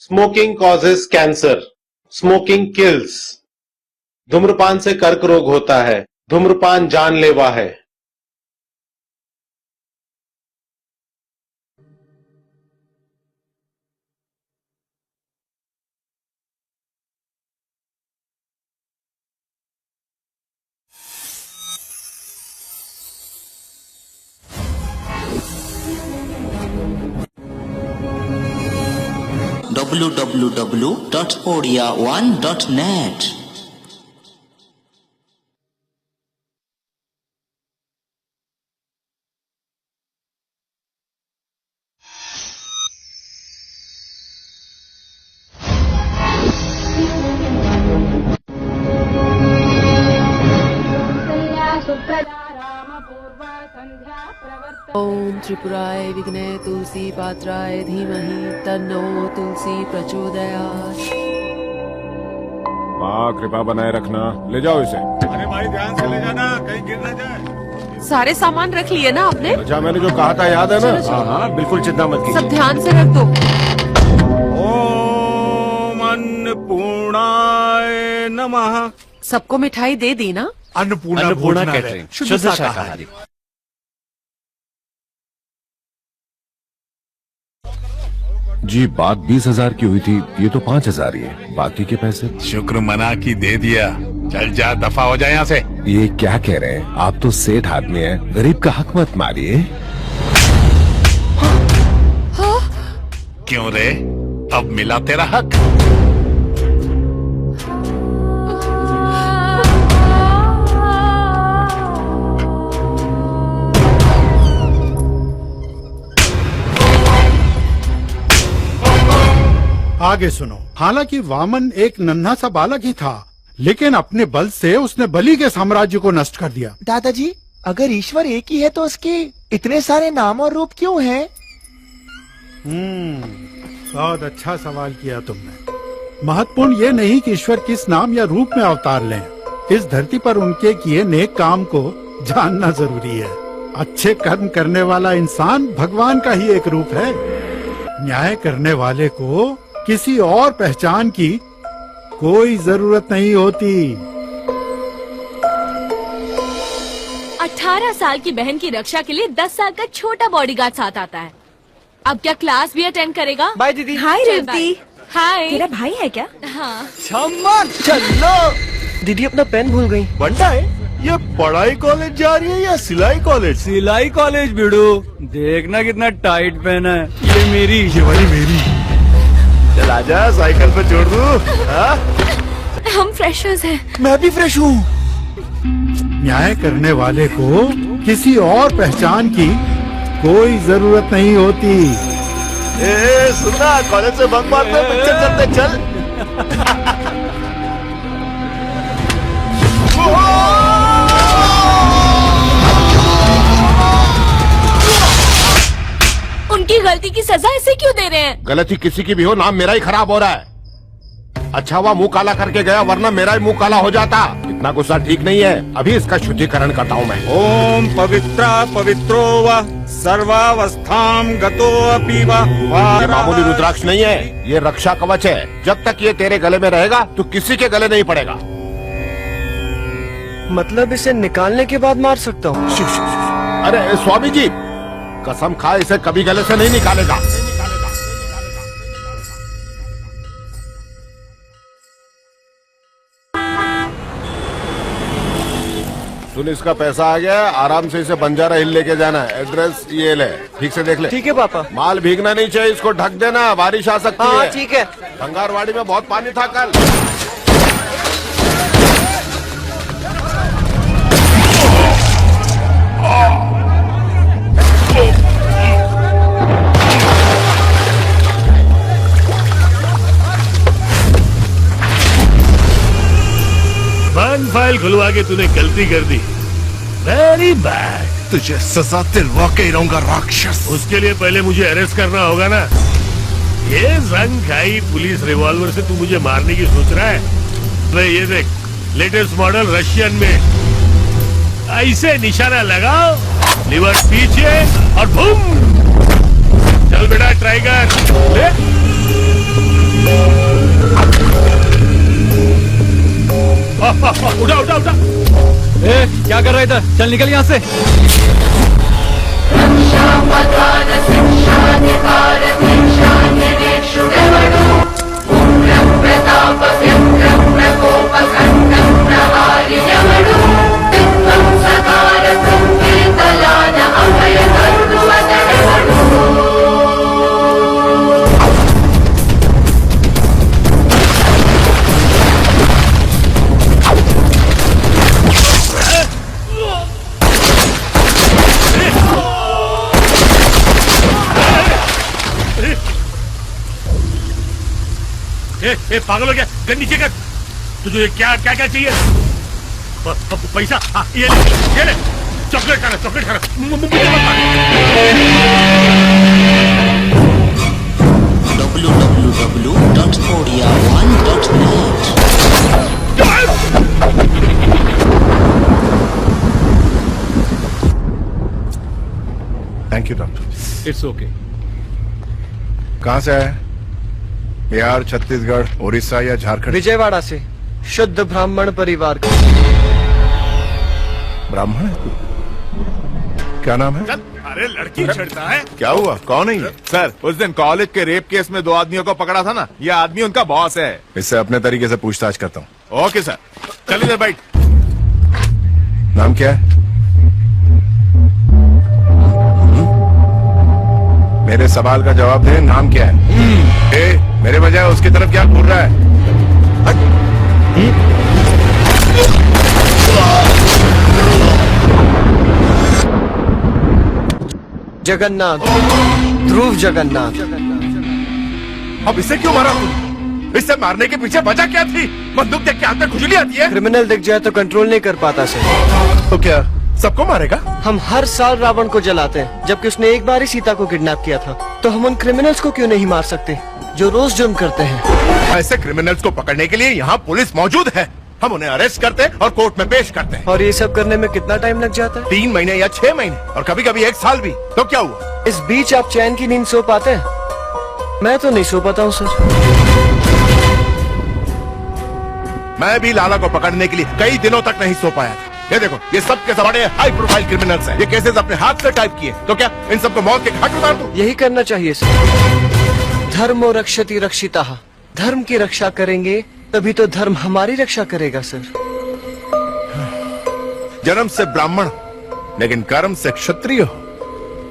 Smoking causes cancer, smoking kills. धूम्रपान से कर्क रोग होता है, धूम्रपान जानलेवा है। www.odia1.net ओम त्रिपुराय विघ्ने तुलसी पात्राय धीमहि तन्नो तुलसी प्रचोदयात्। माँ कृपा बनाए रखना, ले जाओ इसे। अरे भाई ध्यान से ले जाना, कहीं गिर न जाए। सारे सामान रख लिए ना आपने? अच्छा मैंने जो कहा था याद है ना? हाँ हाँ बिल्कुल चिंता मत कीजिए। सब ध्यान से रख दो। ओम अन्नपूर्णाय नमः। सबको मिठाई दे दी ना? अन्नपूर्णा कैटरिंग, शुद्ध शाकाहारी। जी बात 20,000 की हुई थी, ये तो 5,000 ही है, बाकी के पैसे? शुक्र मना की दे दिया, चल जा दफा हो जाए यहाँ से। ये क्या कह रहे हैं आप? तो सेठ आदमी है, गरीब का हक मत मारिए। क्यों रे, अब मिला तेरा हक। आगे सुनो। हालांकि वामन एक नन्हा सा बालक ही था, लेकिन अपने बल से उसने बलि के साम्राज्य को नष्ट कर दिया। दादाजी, अगर ईश्वर एक ही है तो उसके इतने सारे नाम और रूप क्यों हैं? बहुत अच्छा सवाल किया तुमने। महत्वपूर्ण ये नहीं कि ईश्वर किस नाम या रूप में अवतार लें, इस धरती पर उनके किए नेक काम को जानना जरूरी है। अच्छे कर्म करने वाला इंसान भगवान का ही एक रूप है। न्याय करने वाले को किसी और पहचान की कोई जरूरत नहीं होती। 18 साल की बहन की रक्षा के लिए 10 साल का छोटा बॉडीगार्ड साथ आता है। अब क्या क्लास भी अटेंड करेगा? बाय दीदी। हाय रेवती। हाय। तेरा भाई है क्या? हाँ। चलो। दीदी अपना पेन भूल गई। बंटा है, ये पढ़ाई कॉलेज जा रही है या सिलाई कॉलेज? सिलाई कॉलेज बिड़ू, देखना कितना टाइट पेन है। ये मेरी, ये वाली मेरी। चल आजा, साइकिल पे छोड़ दूं। हम फ्रेशर्स हैं। मैं भी फ्रेश हूँ। न्याय करने वाले को किसी और पहचान की कोई जरूरत नहीं होती। सुनना, कॉलेज से बंक मारते पिक्चर चलते चल। उनकी गलती की सजा ऐसे क्यों दे रहे हैं? गलती किसी की भी हो, नाम मेरा ही खराब हो रहा है। अच्छा हुआ मुंह काला करके गया, वरना मेरा ही मुंह काला हो जाता। इतना गुस्सा ठीक नहीं है, अभी इसका शुद्धिकरण करता हूँ मैं। ओम पवित्रा पवित्रो व सर्वावस्थाम गतो अपि वा। ये मामूली रुद्राक्ष नहीं है, ये रक्षा कवच है। जब तक ये तेरे गले में रहेगा तो किसी के गले नहीं पड़ेगा। मतलब इसे निकालने के बाद मार सकता हूँ? अरे स्वामी जी, कसम खा इसे कभी गले से नहीं निकालेगा। सुन, इसका पैसा आ गया, आराम से इसे बंजारा हिल लेके जाना है। एड्रेस ये ले, ठीक से देख ले। ठीक है पापा। माल भीगना नहीं चाहिए, इसको ढक देना, बारिश आ सकती है। ठीक है। भंगारवाड़ी में बहुत पानी था कल। बंद फाइल खुलवा के तूने गलती कर दी। Very bad. तुझे सजा दिलवा के रहूंगा राक्षस। उसके लिए पहले मुझे अरेस्ट करना होगा ना। ये जंग खाई पुलिस रिवॉल्वर से तू मुझे मारने की सोच रहा है? अरे ये देख, लेटेस्ट मॉडल रशियन में। ऐसे निशाना लगाओ, लिवर पीछे और बूम। चल बेटा ट्राई कर। उठा उठा उठा। ए, क्या कर रहे थे? चल निकल यहाँ से। ए, पागल हो गया? गन नीचे कर। तुझे क्या क्या क्या चाहिए? पैसा? हाँ, ये ले चॉकलेट खाना, चॉकलेट खाना। www.odia1.net thank you doctor. It's okay. कहाँ से आए? बिहार, छत्तीसगढ़, उड़ीसा या झारखंड? विजयवाड़ा से, शुद्ध ब्राह्मण परिवार का। ब्राह्मण है तू? क्या नाम है? अरे लड़की छेड़ता है। क्या हुआ? कौन है ये? सर, उस दिन कॉलेज के रेप केस में 2 आदमियों को पकड़ा था ना, ये आदमी उनका बॉस है। इससे अपने तरीके से पूछताछ करता हूँ। ओके सर, चलिए सर, बैठ। नाम क्या है? मेरे सवाल का जवाब दे। नाम क्या है? मेरे बजाय उसकी तरफ क्या घूर रहा है? जगन्नाथ, ध्रुव जगन्नाथ। अब इसे क्यों मारा तू? इसे मारने के पीछे वजह क्या थी? बंदूक देख के हाथ में खुजली आती है। क्रिमिनल दिख जाए तो कंट्रोल नहीं कर पाता सर। तो क्या सबको मारेगा? हम हर साल रावण को जलाते हैं, जबकि उसने एक बार ही सीता को किडनैप किया था। तो हम उन क्रिमिनल्स को क्यों नहीं मार सकते जो रोज जुर्म करते हैं? ऐसे क्रिमिनल्स को पकड़ने के लिए यहाँ पुलिस मौजूद है। हम उन्हें अरेस्ट करते हैं और कोर्ट में पेश करते हैं। और ये सब करने में कितना टाइम लग जाता है? 3 महीने या 6 महीने और कभी कभी 1 साल भी। तो क्या हुआ? इस बीच आप चैन की नींद सो पाते हैं? मैं तो नहीं सो पाता हूँ सर। मैं भी लाला को पकड़ने के लिए कई दिनों तक नहीं सो पाया था। ये देखो, ये सब के सब बड़े हाई प्रोफाइल क्रिमिनल्स हैं। ये केसेस अपने हाथ से टाइप किए। तो क्या इन सबको मौत के घाट उतार दूं? यही करना चाहिए सर। धर्मो रक्षति रक्षिताः। धर्म की रक्षा करेंगे तभी तो धर्म हमारी रक्षा करेगा सर। जन्म से ब्राह्मण लेकिन कर्म से क्षत्रिय हो।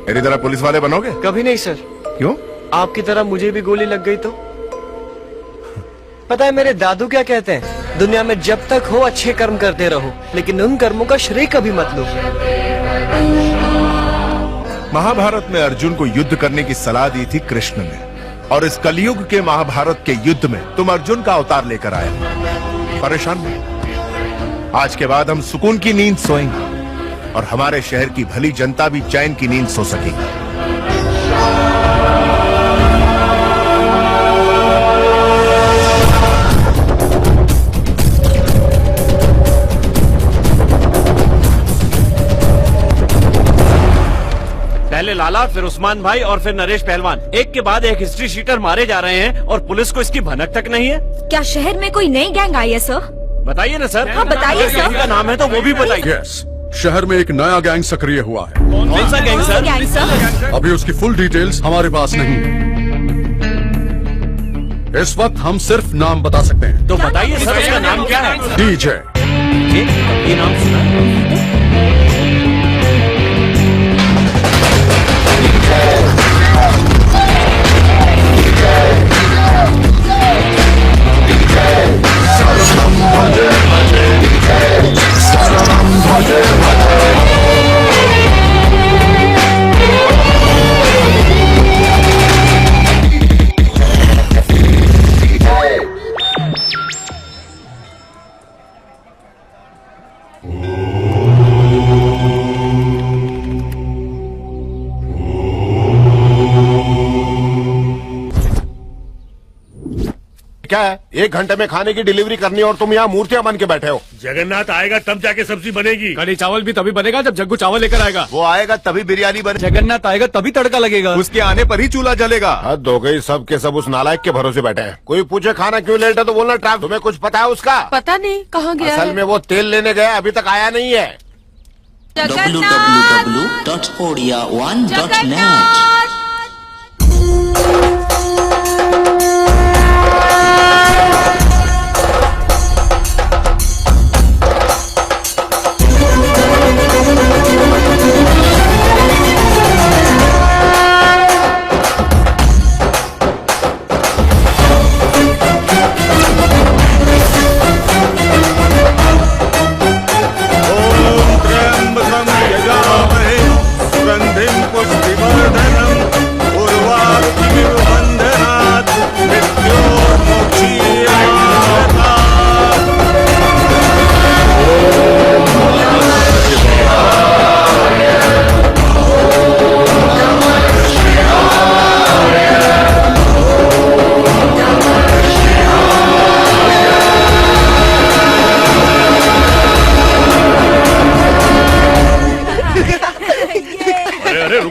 मेरी तरह पुलिस वाले बनोगे? कभी नहीं सर। क्यों? आपकी तरह मुझे भी गोली लग गई तो? पता है मेरे दादू क्या कहते हैं? दुनिया में जब तक हो अच्छे कर्म करते रहो, लेकिन उन कर्मों का श्रेय कभी मत लो। महाभारत में अर्जुन को युद्ध करने की सलाह दी थी कृष्ण ने, और इस कलयुग के महाभारत के युद्ध में तुम अर्जुन का अवतार लेकर आए। परेशान नहीं। आज के बाद हम सुकून की नींद सोएंगे और हमारे शहर की भली जनता भी चैन की नींद सो सकेगी। पहले लाला, फिर उस्मान भाई और फिर नरेश पहलवान, एक के बाद एक हिस्ट्री शीटर मारे जा रहे हैं और पुलिस को इसकी भनक तक नहीं है। क्या शहर में कोई नई गैंग आई है सर? बताइए ना सर। हाँ बताइए सर। किसी का नाम है तो वो भी बताइए। यस, शहर में एक नया गैंग सक्रिय हुआ है। कौन सा गैंग सर? Gang sir? अभी उसकी फुल डिटेल्स हमारे पास नहीं है। इस वक्त हम सिर्फ नाम बता सकते हैं। तो बताइए सर, उसका नाम क्या है? डीजे। ये नाम सुना है। क्या है? 1 घंटे में खाने की डिलीवरी करनी है और तुम यहाँ मूर्तियाँ बन के बैठे हो। जगन्नाथ आएगा तब जाके सब्जी बनेगी। कड़ी चावल भी तभी बनेगा जब जग्गू चावल लेकर आएगा। वो आएगा तभी बिरयानी बने। जगन्नाथ आएगा तभी तड़का लगेगा। उसके आने पर ही चूल्हा जलेगा। हद हो गई, सब के सब उस नालायक के भरोसे बैठे हैं। कोई पूछे खाना क्यों लेट है तो बोलना ट्रैफिक। तुम्हें कुछ पता है उसका? पता नहीं कहाँ गया असल है। में वो तेल लेने गया, अभी तक आया नहीं है। www.odia1.net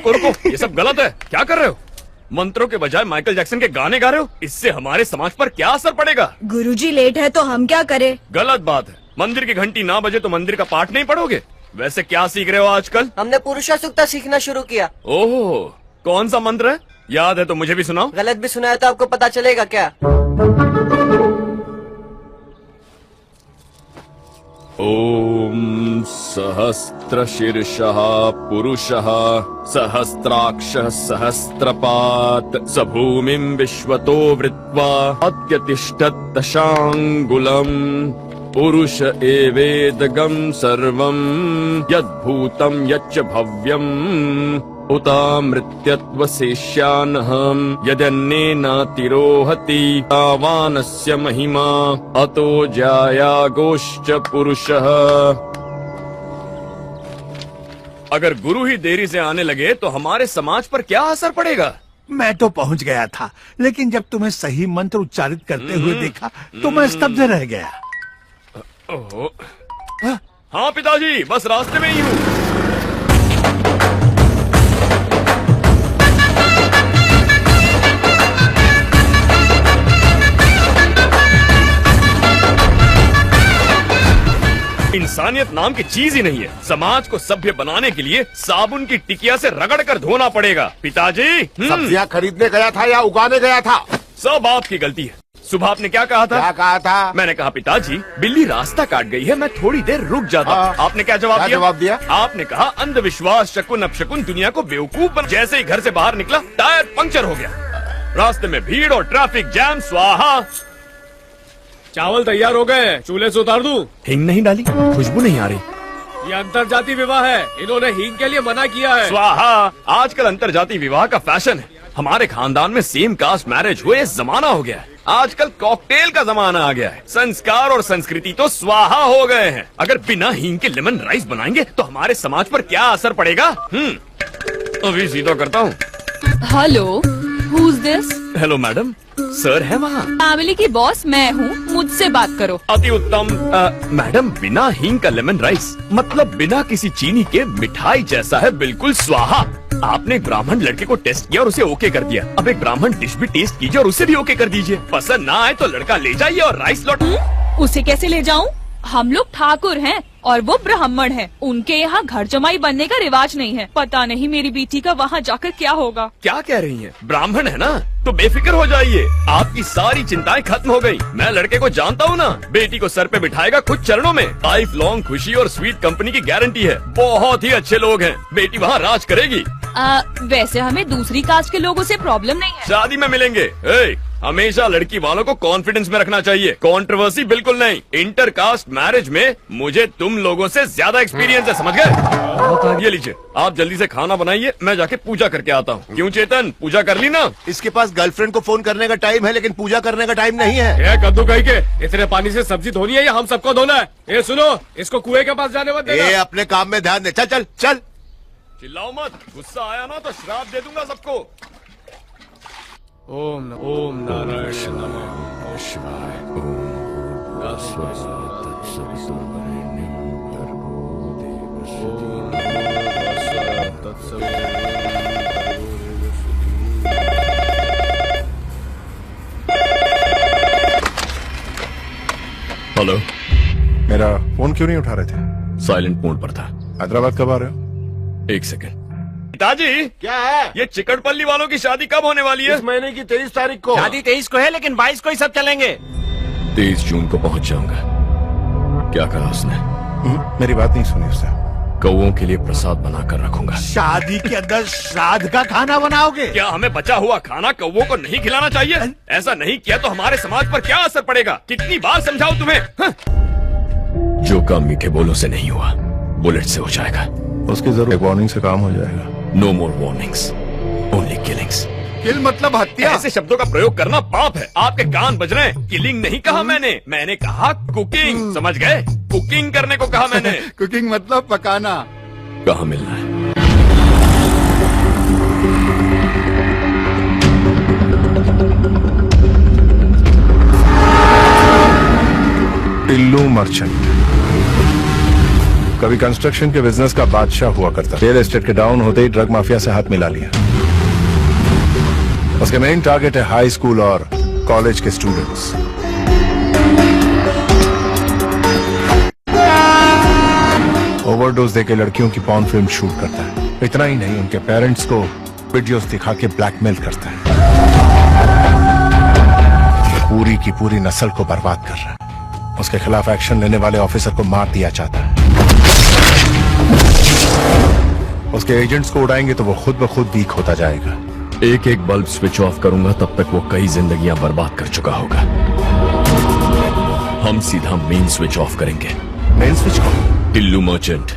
रुको, ये सब गलत है। क्या कर रहे हो? मंत्रों के बजाय माइकल जैक्सन के गाने गा रहे हो। इससे हमारे समाज पर क्या असर पड़ेगा? गुरुजी लेट है तो हम क्या करें? गलत बात है। मंदिर की घंटी ना बजे तो मंदिर का पाठ नहीं पढ़ोगे। वैसे क्या सीख रहे हो आजकल? हमने पुरुषा सूक्ता सीखना शुरू किया। ओह, कौन सा मंत्र है? याद है तो मुझे भी सुनाओ। गलत भी सुनाया तो आपको पता चलेगा क्या? ओम सहस्त्रशीर्षः पुरुषः सहस्त्राक्षः सहस्त्रपात् स भूमिं विश्वतो वृत्वा अत्यतिष्ठत् दशांगुलम् पुरुष एवेदगं सर्वं यद्भूतं यच्च भव्यम् उतामृत्यत्वशेष्यानहं यदन्नेनातिरोहति तावानस्य महिमा अतो जायागोश्च पुरुषः। अगर गुरु ही देरी से आने लगे तो हमारे समाज पर क्या असर पड़ेगा? मैं तो पहुंच गया था, लेकिन जब तुम्हें सही मंत्र उच्चारित करते हुए देखा तो मैं स्तब्ध रह गया। ओह, हाँ पिताजी, बस रास्ते में ही हूँ। इंसानियत नाम की चीज ही नहीं है। समाज को सभ्य बनाने के लिए साबुन की टिकिया से रगड़ कर धोना पड़ेगा। पिताजी, सब्जियां खरीदने गया था या उगाने गया था? सब आपकी गलती है। सुबह आपने क्या कहा था? क्या कहा था? मैंने कहा पिताजी बिल्ली रास्ता काट गई है, मैं थोड़ी देर रुक जाता। आपने क्या जवाब दिया? आपने कहा अंधविश्वास शकुन अपशकुन दुनिया को बेवकूफ बना। जैसे ही घर से बाहर निकला टायर पंक्चर हो गया। रास्ते में भीड़ और ट्रैफिक जैम। स्वाहा। चावल तैयार हो गए, चूल्हे से उतार दूं? हींग नहीं डाली, खुशबू नहीं आ रही। ये अंतरजातीय विवाह है, इन्होंने हींग के लिए मना किया है। स्वाहा। आजकल अंतरजातीय विवाह का फैशन है। हमारे खानदान में सेम कास्ट मैरिज हुए जमाना हो गया है। आजकल कॉकटेल का जमाना आ गया है। संस्कार और संस्कृति तो स्वाहा हो गए हैं। अगर बिना हींग के लेमन राइस बनाएंगे तो हमारे समाज पर क्या असर पड़ेगा? अभी सीधा करता हूँ। Hello, who is this? Hello madam, sir है वहाँ। फैमिली की बॉस मैं हूँ, मुझसे बात करो। अति उत्तम। मैडम, बिना हींग का लेमन राइस मतलब बिना किसी चीनी के मिठाई जैसा है, बिल्कुल स्वाहा। आपने एक ब्राह्मण लड़के को टेस्ट किया और उसे ओके कर दिया। अब एक ब्राह्मण डिश भी टेस्ट कीजिए और उसे भी ओके कर दीजिए। पसंद ना आए तो लड़का ले जाइए और राइस लौट। उसे कैसे ले जाऊं? हम लोग ठाकुर हैं और वो ब्राह्मण हैं। उनके यहाँ घर जमाई बनने का रिवाज नहीं है। पता नहीं मेरी बेटी का वहाँ जाकर क्या होगा। क्या कह रही हैं? ब्राह्मण है ना तो बेफिक्र हो जाइए, आपकी सारी चिंताएं खत्म हो गई। मैं लड़के को जानता हूँ ना, बेटी को सर पे बिठाएगा खुद चरणों में। लाइफ लॉन्ग खुशी और स्वीट कंपनी की गारंटी है। बहुत ही अच्छे लोग हैं, बेटी वहाँ राज करेगी। वैसे हमें दूसरी कास्ट के लोगों से प्रॉब्लम नहीं है। शादी में मिलेंगे। हमेशा लड़की वालों को कॉन्फिडेंस में रखना चाहिए, कंट्रोवर्सी बिल्कुल नहीं। इंटर कास्ट मैरिज में मुझे तुम लोगों से ज्यादा एक्सपीरियंस है, समझ गए? ये लीजिए, आप जल्दी से खाना बनाइए, मैं जाके पूजा करके आता हूँ। क्यों चेतन, पूजा कर ली ना? इसके पास गर्लफ्रेंड को फोन करने का टाइम है, लेकिन पूजा करने का टाइम नहीं है। ये कद्दू कहीं के इतने पानी से सब्जी धोनी है या हम सबको धोना है? ये सुनो, इसको कुएं के पास जाने मत देना। ये अपने काम में ध्यान दे। चल चल चल। चिल्लाओ मत, गुस्सा आया ना तो श्राप दे दूंगा सबको। ओम नारायण नमः शिवाय। ओम भूर्भुवस्सुः तत्सवितुर्वरेण्यं भर्गो देवस्य हेलो, मेरा फोन क्यों नहीं उठा रहे थे? साइलेंट मोड पर था। हैदराबाद कब आ रहे हो? एक सेकंड। पिताजी, क्या है ये चिकटपल्ली वालों की शादी कब होने वाली है? इस महीने की 23 तारीख को। शादी 23 को है, लेकिन 22 को ही सब चलेंगे। 23 जून को पहुंच जाऊंगा। क्या कहा उसने? मेरी बात नहीं सुनी उसने। कौओं के लिए प्रसाद बनाकर रखूंगा। शादी के अंदर श्राद्ध का खाना बनाओगे? क्या हमें बचा हुआ खाना कौओं को नहीं खिलाना चाहिए? ऐसा नहीं किया तो हमारे समाज पर क्या असर पड़ेगा? कितनी बार समझाऊं तुम्हें? जो काम मीठे बोलों से नहीं हुआ, बुलेट से हो जाएगा। उसकी जरूरत एक वार्निंग से काम हो जाएगा। नो मोर वार्निंग्स, ओनली किलिंग्स। किल मतलब हत्या। ऐसे शब्दों का प्रयोग करना पाप है। आपके कान बज रहे हैं। किलिंग नहीं कहा मैंने कहा कुकिंग। समझ गए? कुकिंग करने को कहा मैंने। कुकिंग मतलब पकाना। कहाँ मिलना है? टिल्लू मर्चेंट कभी कंस्ट्रक्शन के बिजनेस का बादशाह हुआ करता। रियल एस्टेट के डाउन होते ही ड्रग माफिया से हाथ मिला लिया। उसके मेन टारगेट है हाई स्कूल और कॉलेज के स्टूडेंट्स। ओवरडोज देके लड़कियों की पॉर्न फिल्म शूट करता है। इतना ही नहीं, उनके पेरेंट्स को वीडियोस दिखा के ब्लैकमेल करता है। पूरी की पूरी नस्ल को बर्बाद कर रहा है। उसके खिलाफ एक्शन लेने वाले ऑफिसर को मार दिया जाता है। उसके एजेंट्स को उड़ाएंगे तो वो खुद ब खुद वीक होता जाएगा। एक एक बल्ब स्विच ऑफ करूंगा तब तक वो कई जिंदगियां बर्बाद कर चुका होगा। हम सीधा मेन स्विच ऑफ करेंगे। मेन स्विच को? टिल्लू मर्चेंट।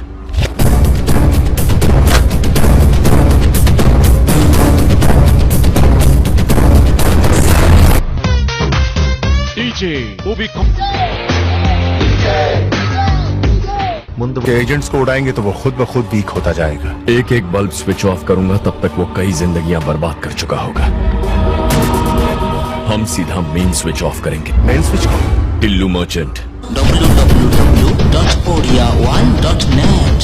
के एजेंट्स को उड़ाएंगे तो वो खुद ब खुद वीक होता जाएगा। एक एक बल्ब स्विच ऑफ करूंगा तब तक वो कई जिंदगियां बर्बाद कर चुका होगा। हम सीधा मेन स्विच ऑफ करेंगे। मेन स्विच को? Tillu merchant. www.odia1.net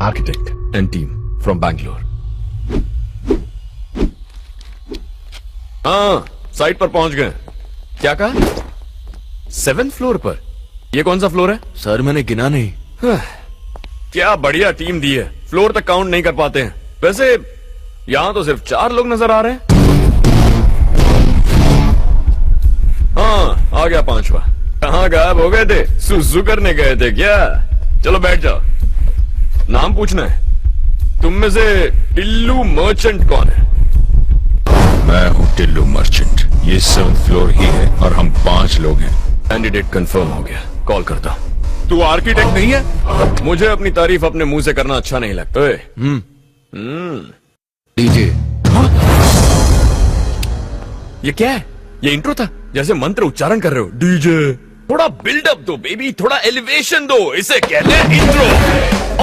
Architect and team from Bangalore. हाँ, साइट पर पहुंच गए। क्या कहा? 7th फ्लोर पर? ये कौन सा फ्लोर है? सर मैंने गिना नहीं। क्या बढ़िया टीम दी है। फ्लोर तक काउंट नहीं कर पाते हैं। वैसे यहां तो सिर्फ 4 लोग नजर आ रहे हैं। हाँ, आ गया 5वां। कहाँ गायब हो गए थे? सुसु करने गए थे क्या? चलो बैठ जाओ। नाम पूछना है। तुम में से टिल्लू मर्चेंट कौन है? मैं हूँ टिल्लू मर्चेंट। ये 7th फ्लोर ही है और हम 5 लोग हैं। कैंडिडेट कंफर्म हो गया। कॉल करता हूँ। तू आर्किटेक्ट नहीं है? मुझे अपनी तारीफ अपने मुंह से करना अच्छा नहीं लगता। डीजे। ये क्या है? ये इंट्रो था? जैसे मंत्र उच्चारण कर रहे हो। डीजे। थोड़ा बिल्डअप दो बेबी, थोड़ा एलिवेशन दो। इसे कहते हैं इंट्रो।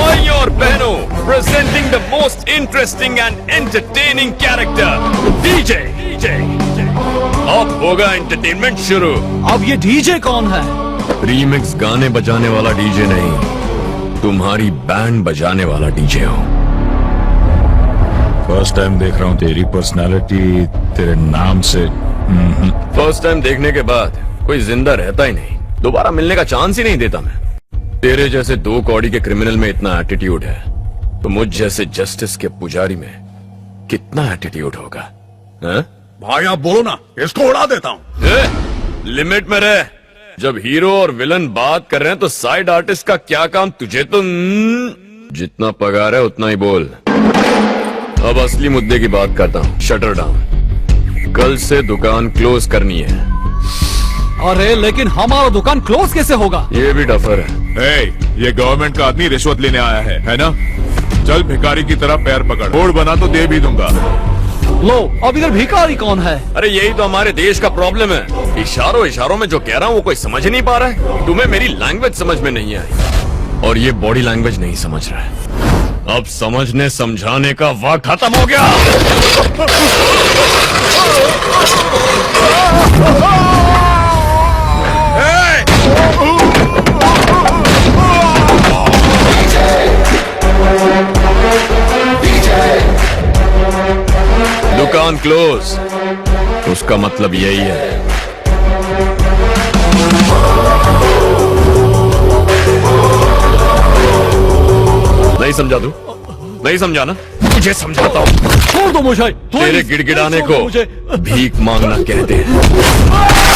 और योर बहनों, presenting the most interesting and entertaining character DJ. अब होगा एंटरटेनमेंट शुरू। अब ये डीजे कौन है? रीमिक्स गाने बजाने वाला डीजे नहीं, तुम्हारी बैंड बजाने वाला डीजे हो। फर्स्ट टाइम देख रहा हूँ तेरी पर्सनालिटी तेरे नाम से। फर्स्ट टाइम देखने के बाद कोई जिंदा रहता ही नहीं। दोबारा मिलने का चांस ही नहीं देता मैं। तेरे जैसे 2 कौड़ी के क्रिमिनल में इतना एटीट्यूड है तो मुझ जैसे जस्टिस के पुजारी में कितना एटीट्यूड होगा? हैं? भाई आप बोलो ना, इसको उड़ा देता हूँ। लिमिट में रह। जब हीरो और विलन बात कर रहे हैं तो साइड आर्टिस्ट का क्या काम? तुझे तो जितना पगार है उतना ही बोल। अब असली मुद्दे की बात करता हूँ। Shutter down. कल से दुकान क्लोज करनी है। अरे लेकिन हमारा दुकान क्लोज कैसे होगा? ये भी डफर है। ये गवर्नमेंट का आदमी रिश्वत लेने आया है ना? चल भिखारी की तरह पैर पकड़, बोर्ड बना तो दे भी दूंगा। लो, अब इधर भिखारी कौन है? अरे यही तो हमारे देश का प्रॉब्लम है। इशारों में जो कह रहा हूँ वो कोई समझ नहीं पा रहा है। तुम्हें मेरी लैंग्वेज समझ में नहीं आई और ये बॉडी लैंग्वेज नहीं समझ रहा है। अब समझने समझाने का वक्त खत्म हो गया। दुकान क्लोज, उसका मतलब यही है। नहीं समझा तू? नहीं समझा ना? मुझे समझाता हूँ। छोड़ दो मुझे। तेरे गिड़गिड़ाने को भीख मांगना कहते हैं।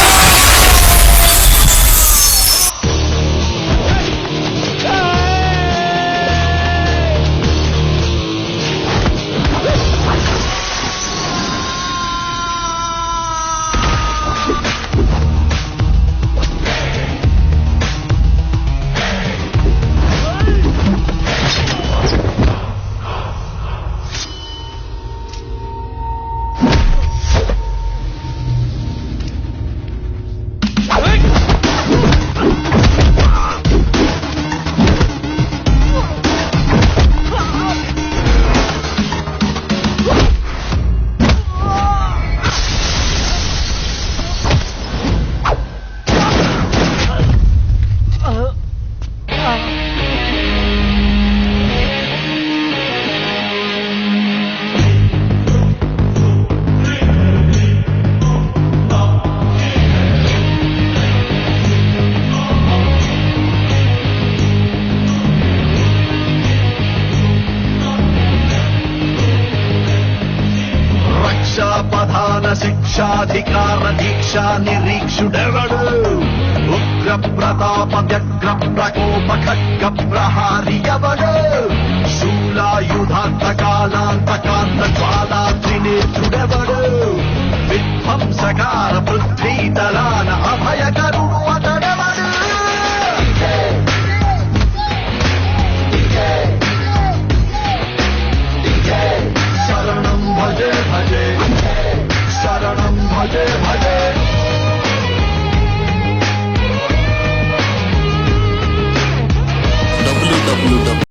शिक्षाधिकार दीक्षा निरीक्षुडवडु उग्र प्रताप व्यग्र प्रकोप खड्ग प्रहारियवडु शूलायुधांत कालांतकांत ज्वाला त्रिनेत्रुडवडु विध्वंसकार पृथ्वी दलान अभयकरुणु अतडवडु शरणं भजे भजे शरणं भजे भजे www